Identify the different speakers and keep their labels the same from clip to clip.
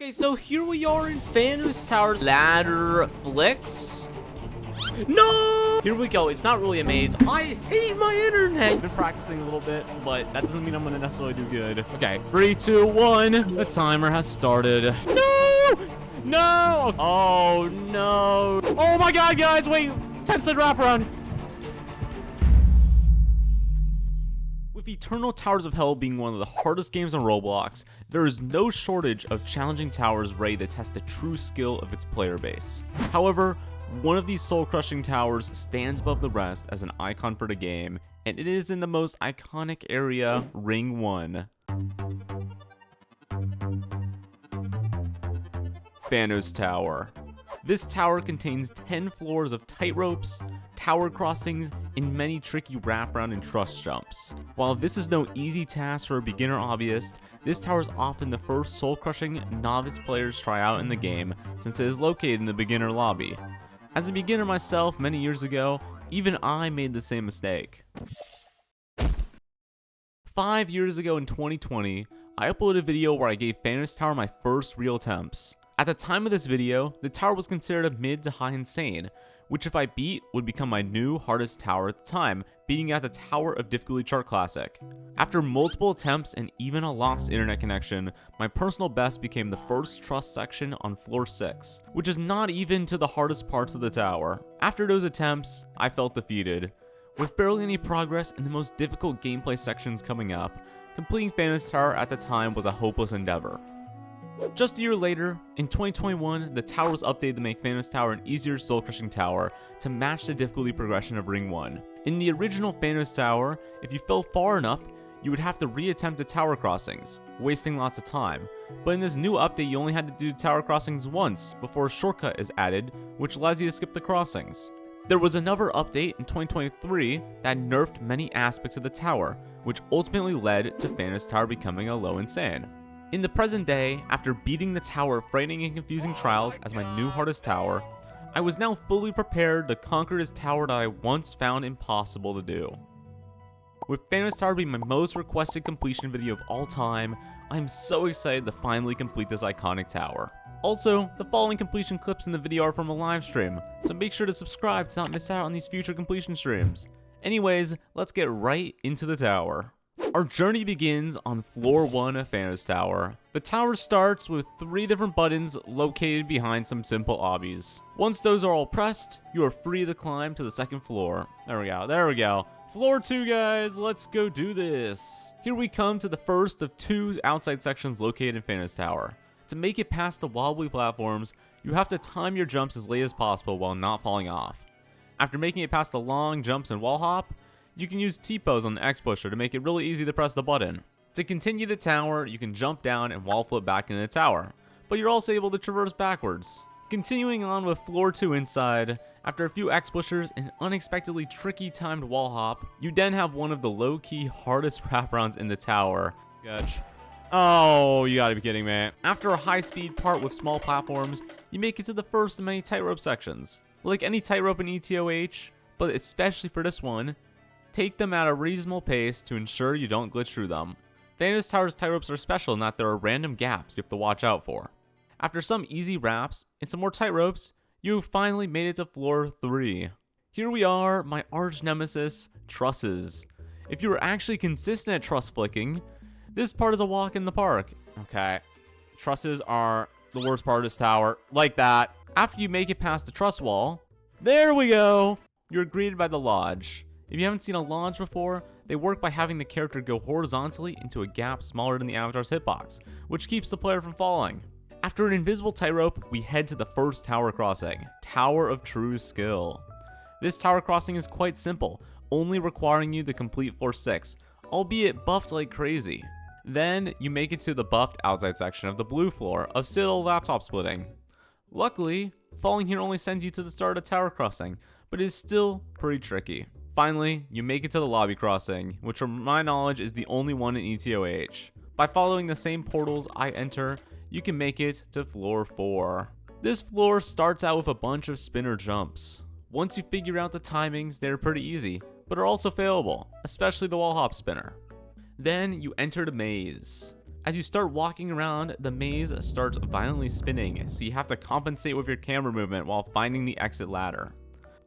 Speaker 1: Okay, so here we are in Thanos Tower's ladder flicks. No! Here we go. It's not really a maze. I hate my internet. I've been practicing a little bit, but that doesn't mean I'm gonna necessarily do good. Okay, 3, 2, 1. The timer has started. No! No! Oh, no. Oh my god, guys, wait. 10-second wraparound. With Eternal Towers of Hell being one of the hardest games on Roblox, there is no shortage of challenging towers ready to test the true skill of its player base. However, one of these soul-crushing towers stands above the rest as an icon for the game, and it is in the most iconic area, Ring 1. Thanos Tower. This tower contains 10 floors of tightropes, tower crossings, and many tricky wraparound and truss jumps. While this is no easy task for a beginner hobbyist, this tower is often the first soul-crushing novice players try out in the game since it is located in the beginner lobby. As a beginner myself many years ago, even I made the same mistake. 5 years ago in 2020, I uploaded a video where I gave Thanos Tower my first real attempts. At the time of this video, the tower was considered a mid to high insane, which if I beat would become my new hardest tower at the time, beating out the Tower of Difficulty Chart Classic. After multiple attempts and even a lost internet connection, my personal best became the first truss section on floor 6, which is not even to the hardest parts of the tower. After those attempts, I felt defeated. With barely any progress and the most difficult gameplay sections coming up, completing Thanos Tower at the time was a hopeless endeavor. Just a year later, in 2021, the tower was updated to make Thanos Tower an easier soul-crushing tower to match the difficulty progression of Ring 1. In the original Thanos Tower, if you fell far enough, you would have to re-attempt the tower crossings, wasting lots of time. But in this new update, you only had to do tower crossings once before a shortcut is added, which allows you to skip the crossings. There was another update in 2023 that nerfed many aspects of the tower, which ultimately led to Thanos Tower becoming a low insane. In the present day, after beating the tower of frightening and confusing trials as my new hardest tower, I was now fully prepared to conquer this tower that I once found impossible to do. With Thanos Tower being my most requested completion video of all time, I am so excited to finally complete this iconic tower. Also, the following completion clips in the video are from a live stream, so make sure to subscribe to not miss out on these future completion streams. Anyways, let's get right into the tower. Our journey begins on floor 1 of Thanos Tower. The tower starts with 3 different buttons located behind some simple obbies. Once those are all pressed, you are free to climb to the second floor. There we go. Floor 2, guys, let's go do this. Here we come to the first of 2 outside sections located in Thanos Tower. To make it past the wobbly platforms, you have to time your jumps as late as possible while not falling off. After making it past the long jumps and wall hop, you can use T-pose on the X pusher to make it really easy to press the button. To continue the tower, you can jump down and wall flip back into the tower, but you're also able to traverse backwards. Continuing on with floor 2 inside, after a few X pushers and unexpectedly tricky timed wall hop, you then have one of the low-key hardest wraparounds in the tower. Sketch. Oh, you gotta be kidding me. After a high-speed part with small platforms, you make it to the first of many tightrope sections. Like any tightrope in EToH, but especially for this one, take them at a reasonable pace to ensure you don't glitch through them. Thanos Tower's tightropes are special in that there are random gaps you have to watch out for. After some easy wraps and some more tightropes, you finally made it to floor 3. Here we are, my arch nemesis, trusses. If you are actually consistent at truss flicking, this part is a walk in the park. Okay, trusses are the worst part of this tower, like that. After you make it past the truss wall, there we go, you're greeted by the lodge. If you haven't seen a launch before, they work by having the character go horizontally into a gap smaller than the avatar's hitbox, which keeps the player from falling. After an invisible tightrope, we head to the first tower crossing, Tower of True Skill. This tower crossing is quite simple, only requiring you to complete floor 6, albeit buffed like crazy. Then, you make it to the buffed outside section of the blue floor of still laptop splitting. Luckily, falling here only sends you to the start of tower crossing, but it is still pretty tricky. Finally, you make it to the lobby crossing, which from my knowledge is the only one in EToH. By following the same portals I enter, you can make it to floor 4. This floor starts out with a bunch of spinner jumps. Once you figure out the timings, they're pretty easy, but are also failable, especially the wall hop spinner. Then you enter the maze. As you start walking around, the maze starts violently spinning, so you have to compensate with your camera movement while finding the exit ladder.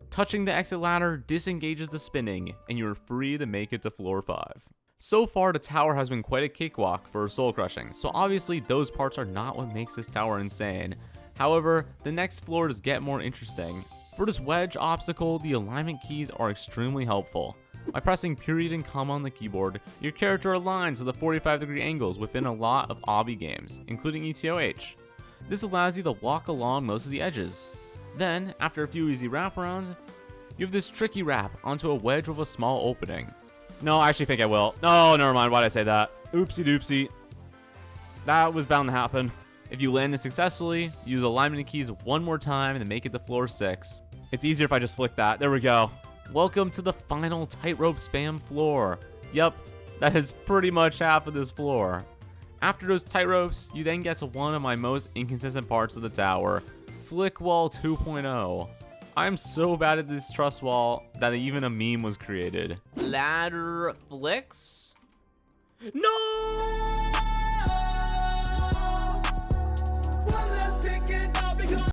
Speaker 1: Touching the exit ladder disengages the spinning, and you're free to make it to floor 5. So far, the tower has been quite a cakewalk for soul crushing, so obviously those parts are not what makes this tower insane. However, the next floors get more interesting. For this wedge obstacle, the alignment keys are extremely helpful. By pressing period and comma on the keyboard, your character aligns to the 45-degree angles within a lot of obby games, including EToH. This allows you to walk along most of the edges. Then, after a few easy wraparounds, you have this tricky wrap onto a wedge with a small opening. No, I actually think I will. No, never mind. Why'd I say that? Oopsie doopsie. That was bound to happen. If you land it successfully, use alignment keys one more time and make it to floor 6. It's easier if I just flick that. There we go. Welcome to the final tightrope spam floor. Yep, that is pretty much half of this floor. After those tightropes, you then get to one of my most inconsistent parts of the tower, Flick Wall 2.0. I'm so bad at this trust wall that even a meme was created. Ladder flicks? No!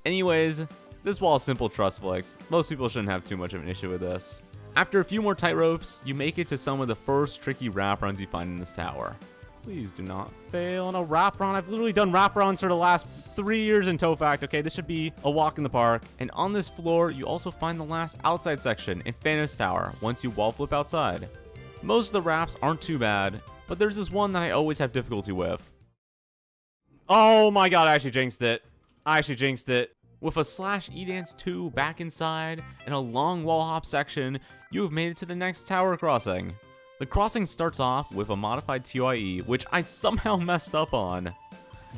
Speaker 1: Anyways, this wall is simple trust flicks. Most people shouldn't have too much of an issue with this. After a few more tight ropes, you make it to some of the first tricky wraparounds you find in this tower. Please do not fail on a wraparound. I've literally done wraparounds for the last 3 years in EToH. Okay, this should be a walk in the park. And on this floor, you also find the last outside section in Thanos Tower once you wall flip outside. Most of the wraps aren't too bad, but there's this one that I always have difficulty with. Oh my god, I actually jinxed it. With a slash E-Dance 2 back inside and a long wall hop section, you have made it to the next tower crossing. The crossing starts off with a modified TOIE, which I somehow messed up on.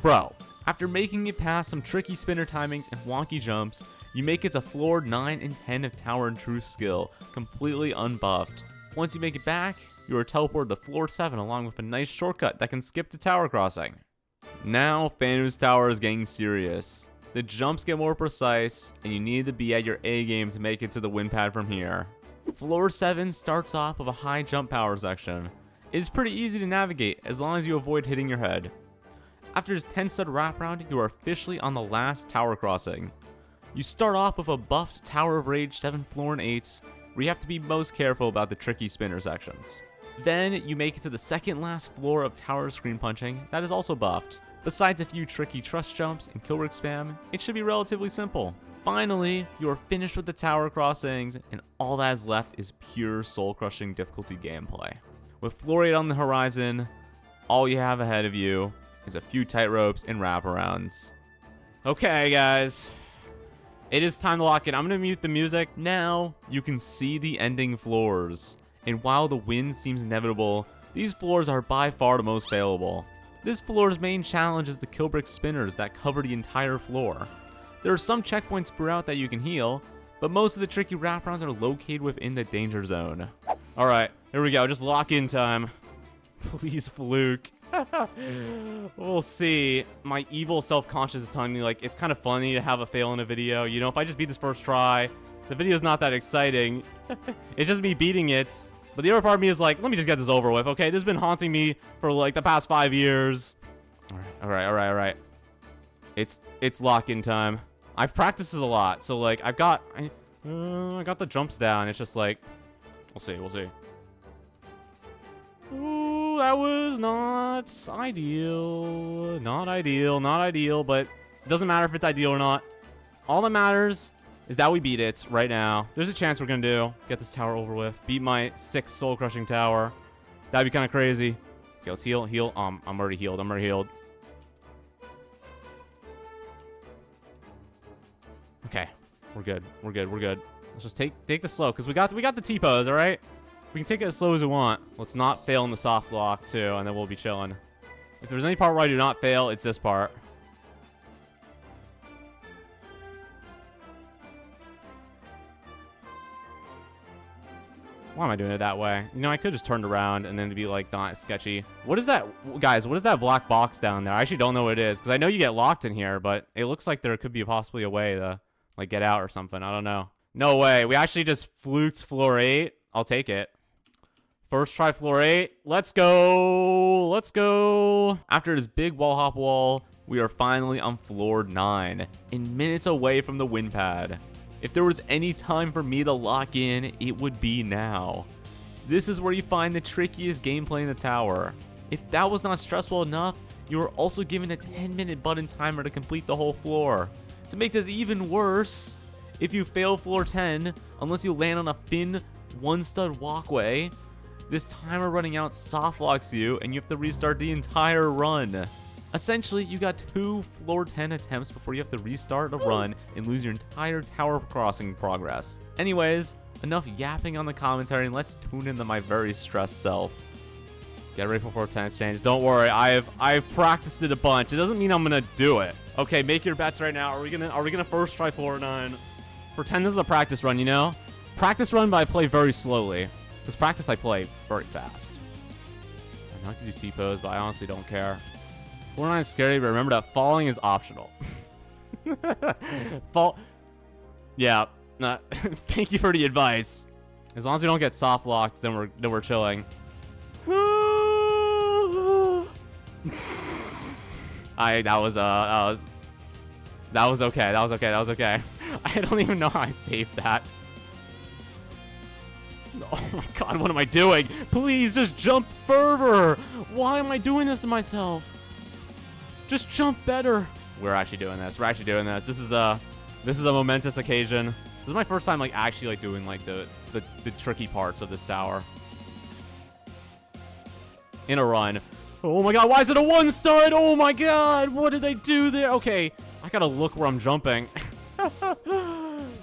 Speaker 1: Bro, after making it past some tricky spinner timings and wonky jumps, you make it to floor 9 and 10 of Tower and Truth skill, completely unbuffed. Once you make it back, you are teleported to floor 7 along with a nice shortcut that can skip the tower crossing. Now, Thanos Tower is getting serious. The jumps get more precise, and you need to be at your A game to make it to the win pad from here. Floor 7 starts off with a high jump power section. It is pretty easy to navigate as long as you avoid hitting your head. After this 10-stud wraparound, you are officially on the last tower crossing. You start off with a buffed Tower of Rage 7th floor and 8, where you have to be most careful about the tricky spinner sections. Then you make it to the second last floor of Tower Screen Punching that is also buffed. Besides a few tricky trust jumps and kill rig spam, it should be relatively simple. Finally, you are finished with the tower crossings, and all that is left is pure soul-crushing difficulty gameplay. With floor 8 on the horizon, all you have ahead of you is a few tight ropes and wraparounds. Okay, guys. It is time to lock in. I'm going to mute the music. Now, you can see the ending floors. And while the win seems inevitable, these floors are by far the most failable. This floor's main challenge is the kill brick spinners that cover the entire floor. There are some checkpoints throughout that you can heal, but most of the tricky wraparounds are located within the danger zone. Alright, here we go, just lock in time. Please, fluke. We'll see. My evil self-conscious is telling me, like, it's kind of funny to have a fail in a video. You know, if I just beat this first try, the video's not that exciting. It's just me beating it. But the other part of me is like, let me just get this over with, okay? This has been haunting me for like the past 5 years. All right. It's lock-in time. I've practiced this a lot, so like I got the jumps down. It's just like, we'll see. Ooh, that was not ideal. Not ideal, but it doesn't matter if it's ideal or not. All that matters is that we beat it right now. There's a chance we're gonna get this tower over with. Beat my 6th soul-crushing tower. That'd be kind of crazy. Okay, let's heal. I'm already healed. Okay, we're good. Let's just take the slow, because we got the T-pose, all right? We can take it as slow as we want. Let's not fail in the soft lock, too, and then we'll be chilling. If there's any part where I do not fail, it's this part. Why am I doing it that way? You know, I could just turned around and then to be like not sketchy. What is that, guys? What is that black box down there? I actually don't know what it is, because I know you get locked in here, but it looks like there could be possibly a way to like get out or something. I don't know. No way. We actually just fluked floor 8. I'll take it. First try floor 8. Let's go. Let's go. After this big wall hop wall, we are finally on floor 9 and minutes away from the win pad. If there was any time for me to lock in, it would be now. This is where you find the trickiest gameplay in the tower. If that was not stressful enough, you are also given a 10-minute button timer to complete the whole floor. To make this even worse, if you fail floor 10, unless you land on a Finn one-stud walkway, this timer running out soft locks you and you have to restart the entire run. Essentially, you got 2 floor 10 attempts before you have to restart a run and lose your entire tower crossing progress. Anyways, enough yapping on the commentary and let's tune into my very stressed self. Get ready for floor 10 exchange. Don't worry, I've practiced it a bunch. It doesn't mean I'm gonna do it. Okay, make your bets right now. Are we gonna first try floor 9? Pretend this is a practice run, you know? Practice run, but I play very slowly. Because practice I play very fast. I'm not gonna do T-pose, but I honestly don't care. Floor 9 is scary, but remember that falling is optional. Fall. Yeah. Thank you for the advice. As long as we don't get soft locked, then we're chilling. That was okay. That was okay. I don't even know how I saved that. Oh my god, what am I doing? Please just jump further. Why am I doing this to myself? Just jump better. We're actually doing this. This is a momentous occasion. This is my first time like actually like doing like the tricky parts of this tower in a run. Oh my god, why is it a one stud? Oh my god, what did they do there? Okay, I gotta look where I'm jumping.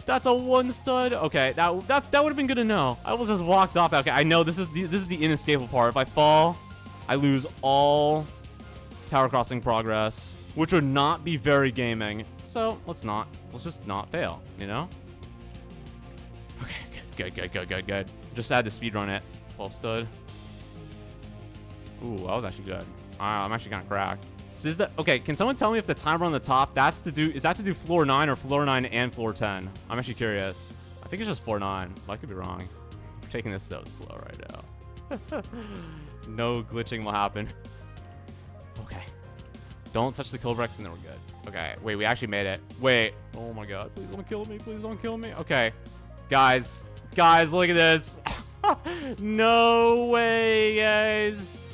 Speaker 1: That's a one stud. Okay, that would have been good to know. I was just walked off. Okay, I know this is the inescapable part. If I fall, I lose all tower crossing progress, which would not be very gaming. So let's just not fail, you know? Okay, good. Just had to speedrun it. 12 stud. Ooh, that was actually good. I'm actually kind of cracked. So is that okay? Can someone tell me if the timer on the top is that to do floor 9 or floor 9 and floor 10? I'm actually curious. I think it's just floor 9, but I could be wrong. We're taking this so slow right now. No glitching will happen. Okay. Don't touch the kill bricks and then we're good. Okay. Wait, we actually made it. Wait. Oh my god. Please don't kill me. Please don't kill me. Okay. Guys, look at this. No way, guys.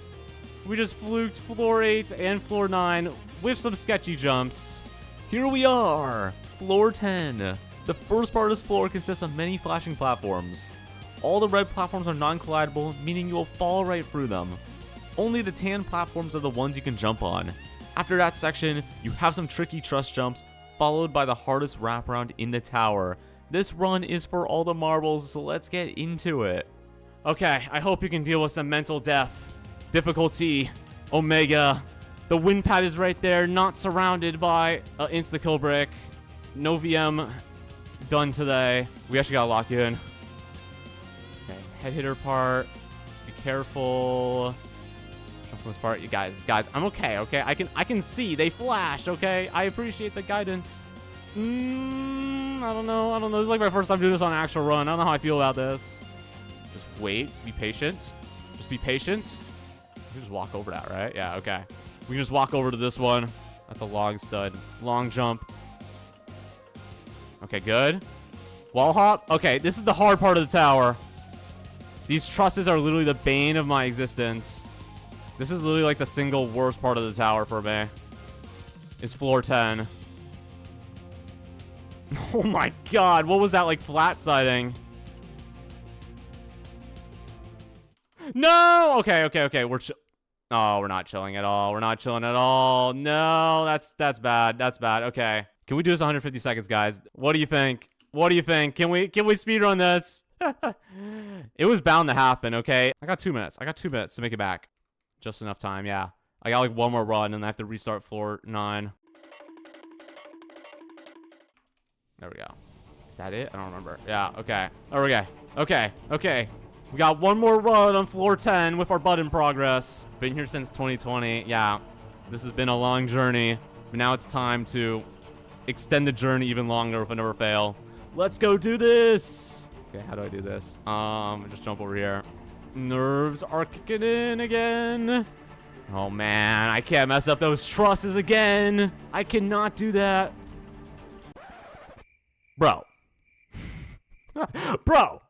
Speaker 1: We just fluked floor 8 and floor 9 with some sketchy jumps. Here we are, floor 10. The first part of this floor consists of many flashing platforms. All the red platforms are non-collidable, meaning you will fall right through them. Only the tan platforms are the ones you can jump on. After that section, you have some tricky truss jumps, followed by the hardest wraparound in the tower. This run is for all the marbles, so let's get into it. Okay, I hope you can deal with some mental death. Difficulty, Omega. The win pad is right there, not surrounded by insta-kill brick. No VM done today. We actually gotta lock in. Okay, head hitter part. Just be careful. Jump from this part. You guys, I'm okay, okay? I can see. They flash, okay? I appreciate the guidance. I don't know. This is like my first time doing this on an actual run. I don't know how I feel about this. Just wait. Be patient. Just be patient. We can just walk over that, right? Yeah, okay. We can just walk over to this one. At the long stud. Long jump. Okay, good. Wall hop. Okay, this is the hard part of the tower. These trusses are literally the bane of my existence. This is literally like the single worst part of the tower for me. Is floor 10. Oh my god, what was that, like flat siding? No! Okay. We're not chilling at all. No, that's bad. Okay. Can we do this 150 seconds, guys? What do you think? Can we speedrun this? It was bound to happen, okay? I got 2 minutes to make it back. Just enough time, yeah. I got like one more run and I have to restart floor 9. There we go. Is that it? I don't remember. Yeah, okay. There we go. Okay. We got one more run on floor 10 with our button progress. Been here since 2020. Yeah, this has been a long journey. But now it's time to extend the journey even longer if I never fail. Let's go do this. Okay, how do I do this? Just jump over here. Nerves are kicking in again. Oh man, I can't mess up those trusses again. I cannot do that. Bro. Bro.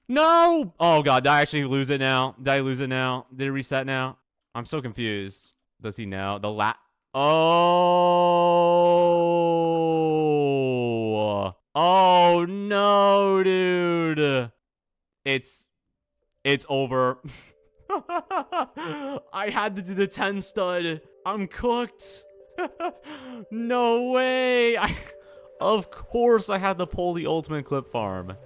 Speaker 1: No! Oh god, did I actually lose it now? Did I lose it now? Did it reset now? I'm so confused. Does he know? Oh. Oh no, dude. It's over. I had to do the 10 stud. I'm cooked. No way. Of course I had to pull the ultimate clip farm.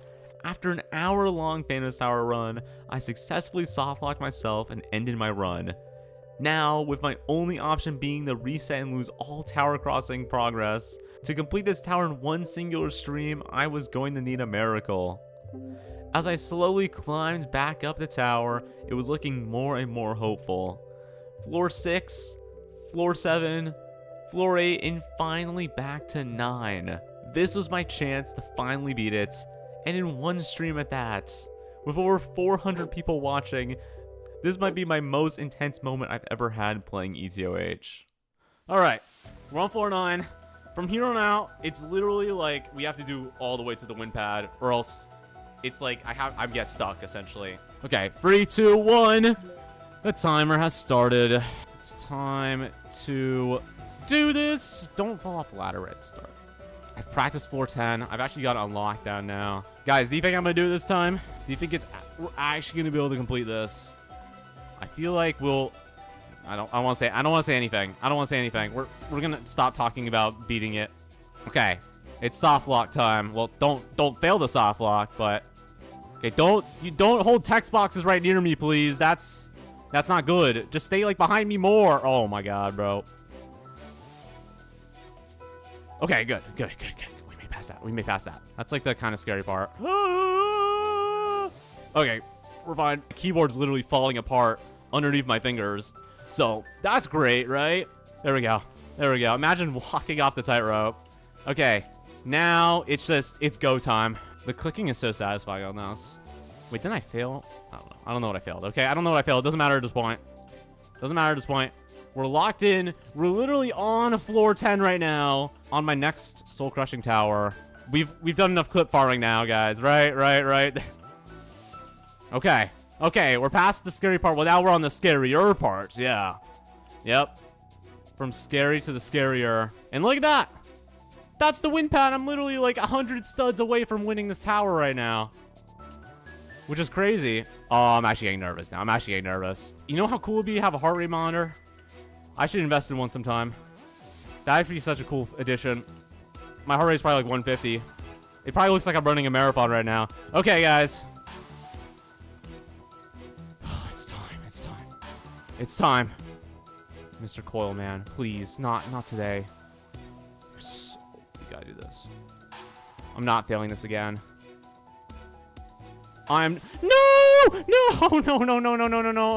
Speaker 1: After an hour-long Thanos Tower run, I successfully softlocked myself and ended my run. Now, with my only option being to reset and lose all tower crossing progress, to complete this tower in one singular stream, I was going to need a miracle. As I slowly climbed back up the tower, it was looking more and more hopeful. Floor 6, floor 7, floor 8, and finally back to 9. This was my chance to finally beat it, and in one stream at that. With over 400 people watching, this might be my most intense moment I've ever had playing EToH. Alright, we're on floor 9. From here on out, it's literally like we have to do all the way to the wind pad, or else it's like I get stuck essentially. Okay, 3, 2, 1. The timer has started. It's time to do this. Don't fall off the ladder right at the start. I've practiced floor 10. I've actually got it on lockdown now. Guys, do you think I'm gonna do it this time? Do you think we're actually gonna be able to complete this? I feel like we'll. I don't want to say anything. I don't want to say anything. We're gonna stop talking about beating it. Okay, it's soft lock time. Well, don't fail the soft lock, but okay, don't hold text boxes right near me, please. That's not good. Just stay like behind me more. Oh my god, bro. Okay, good. We may pass that. That's like the kind of scary part. Okay, we're fine. The keyboard's literally falling apart underneath my fingers. So, that's great, right? There we go. Imagine walking off the tightrope. Okay, now it's go time. The clicking is so satisfying on this. Wait, didn't I fail? I don't know what I failed. Okay, I don't know what I failed. It doesn't matter at this point. We're locked in. We're literally on floor 10 right now on my next soul-crushing tower. We've done enough clip farming now, guys. Right. Okay, we're past the scary part. Well, now we're on the scarier part. Yeah. Yep. From scary to the scarier. And look at that. That's the win pad. I'm literally like 100 studs away from winning this tower right now. Which is crazy. Oh, I'm actually getting nervous now. You know how cool it would be to have a heart rate monitor? I should invest in one sometime. That'd be such a cool addition. My heart rate's probably like 150. It probably looks like I'm running a marathon right now. Okay, guys. It's time. Mr. Coil, man. Please. Not today. We gotta do this. I'm not failing this again. No!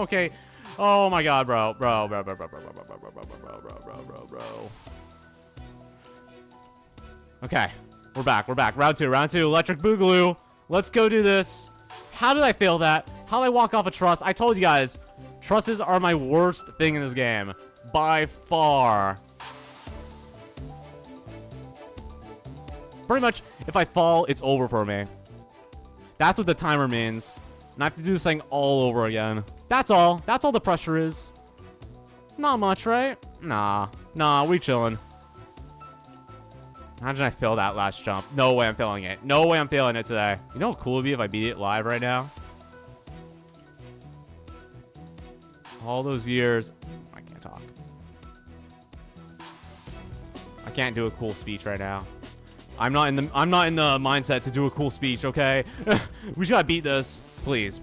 Speaker 1: Okay. Oh my god, bro. Okay. We're back. Round two. Electric Boogaloo. Let's go do this. How did I fail that? How did I walk off a truss? I told you guys, trusses are my worst thing in this game. By far. Pretty much, if I fall, it's over for me. That's what the timer means. And I have to do this thing all over again. That's all. That's all the pressure is. Not much, right? Nah, we chilling. Imagine I fail that last jump. No way I'm failing it. No way I'm failing it today. You know how cool it would be if I beat it live right now? All those years. I can't talk. I can't do a cool speech right now. I'm not in the mindset to do a cool speech, okay? We just gotta beat this. Please.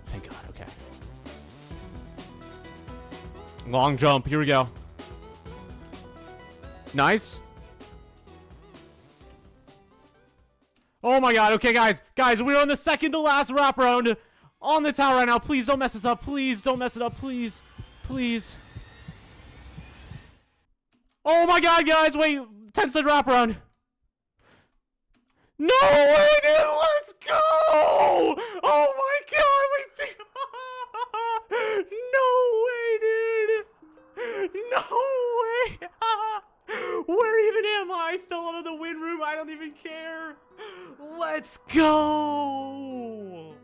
Speaker 1: Thank God, okay. Long jump, here we go. Nice. Oh my god, okay, guys, we're on the second to last wraparound on the tower right now. Please don't mess this up. Please don't mess it up. Please. Oh my god, guys, wait, 10 stud wraparound. No way, dude! Let's go! Oh my god, no way, dude! No way! Where even am I? I fell out of the wind room. I don't even care. Let's go!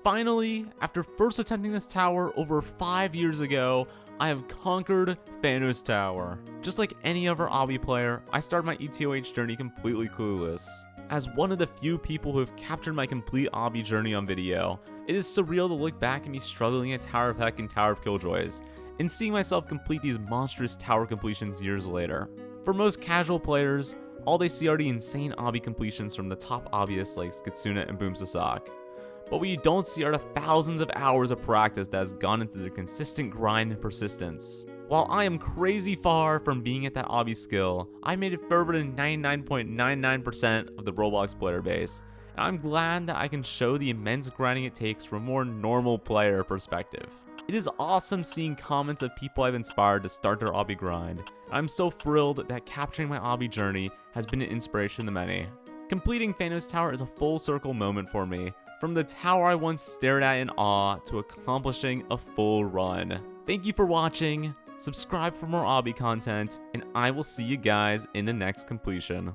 Speaker 1: Finally, after first attempting this tower over 5 years ago, I have conquered Thanos Tower. Just like any other obby player, I started my EToH journey completely clueless. As one of the few people who have captured my complete obby journey on video, it is surreal to look back at me struggling at Tower of Heck and Tower of Killjoys, and seeing myself complete these monstrous tower completions years later. For most casual players, all they see are the insane obby completions from the top obbies like Skitsuna and Boom Sasak. But what you don't see are the thousands of hours of practice that has gone into the consistent grind and persistence. While I am crazy far from being at that obby skill, I made it further than 99.99% of the Roblox player base, and I'm glad that I can show the immense grinding it takes from a more normal player perspective. It is awesome seeing comments of people I've inspired to start their obby grind, and I'm so thrilled that capturing my obby journey has been an inspiration to many. Completing Thanos Tower is a full circle moment for me, from the tower I once stared at in awe to accomplishing a full run. Thank you for watching, subscribe for more obby content, and I will see you guys in the next completion.